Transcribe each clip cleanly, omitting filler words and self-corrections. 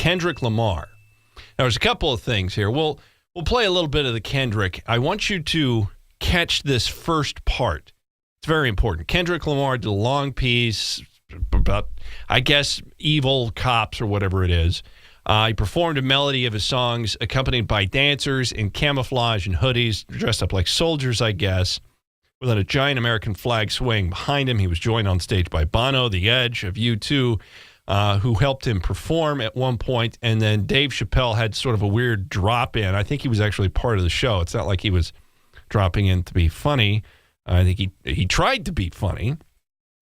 Kendrick Lamar. Now, there's a couple of things here. We'll play a little bit of the Kendrick. I want you to catch this first part. It's very important. Kendrick Lamar did a long piece about, I guess, evil cops or whatever it is. He performed a melody of his songs accompanied by dancers in camouflage and hoodies, dressed up like soldiers, I guess, with a giant American flag swaying behind him. He was joined on stage by Bono, The Edge of U2, who helped him perform at one point, and then Dave Chappelle had sort of a weird drop-in. I think he was actually part of the show. It's not like he was dropping in to be funny. I think he tried to be funny,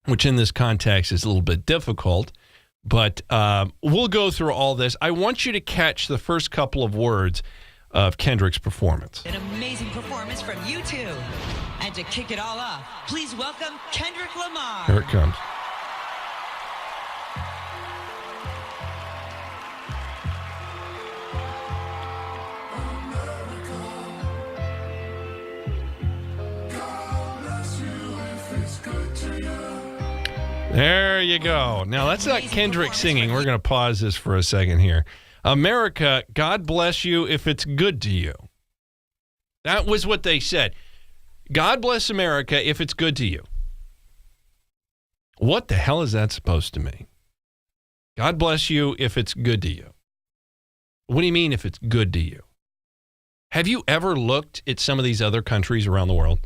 which in this context is a little bit difficult. But we'll go through all this. I want you to catch the first couple of words of Kendrick's performance. An amazing performance from U2. And to kick it all off, please welcome Kendrick Lamar. Here it comes. There you go. Now, that's not Kendrick singing. We're going to pause this for a second here. America, God bless you if it's good to you. That was what they said. God bless America if it's good to you. What the hell is that supposed to mean? God bless you if it's good to you. What do you mean if it's good to you? Have you ever looked at some of these other countries around the world?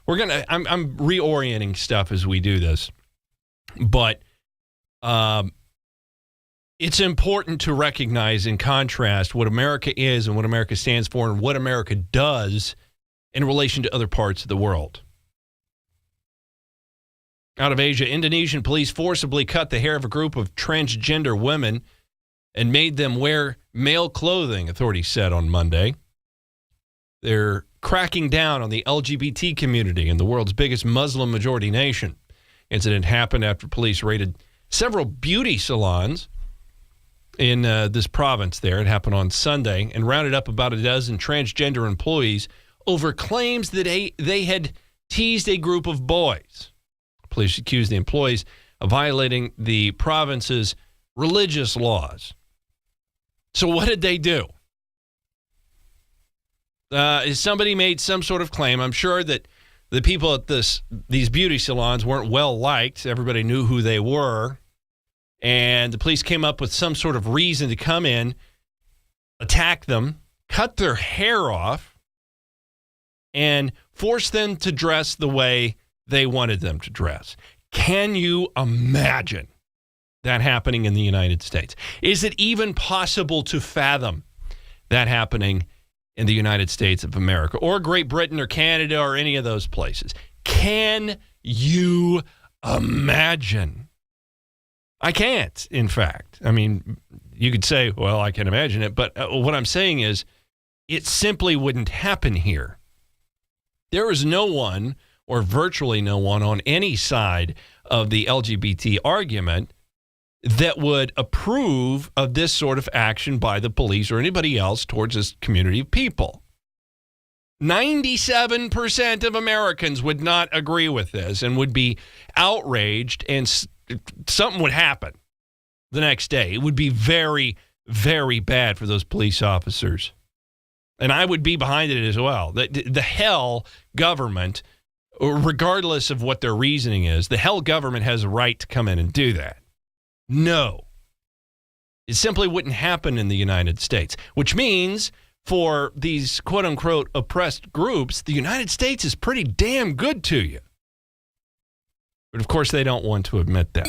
I'm reorienting stuff as we do this. But it's important to recognize and contrast what America is and what America stands for and what America does in relation to other parts of the world. Out of Asia, Indonesian police forcibly cut the hair of a group of transgender women and made them wear male clothing, authorities said on Monday. They're cracking down on the LGBT community in the world's biggest Muslim-majority nation. Incident happened after police raided several beauty salons in this province there. It happened on Sunday and rounded up about a dozen transgender employees over claims that they had teased a group of boys. Police accused the employees of violating the province's religious laws. So what did they do? Somebody made some sort of claim. I'm sure that the people at these beauty salons weren't well liked. Everybody knew who they were. And the police came up with some sort of reason to come in, attack them, cut their hair off, and force them to dress the way they wanted them to dress. Can you imagine that happening in the United States? Is it even possible to fathom that happening in the United States of America or Great Britain or Canada or any of those places? Can you imagine? I can't, in fact. I mean, you could say, well, I can imagine it, but what I'm saying is it simply wouldn't happen here. There is no one or virtually no one on any side of the LGBT argument that would approve of this sort of action by the police or anybody else towards this community of people. 97% of Americans would not agree with this and would be outraged, and something would happen the next day. It would be very, very bad for those police officers. And I would be behind it as well. The hell government, regardless of what their reasoning is, the hell government has a right to come in and do that. No. It simply wouldn't happen in the United States, which means for these quote-unquote oppressed groups, the United States is pretty damn good to you. But, of course, they don't want to admit that.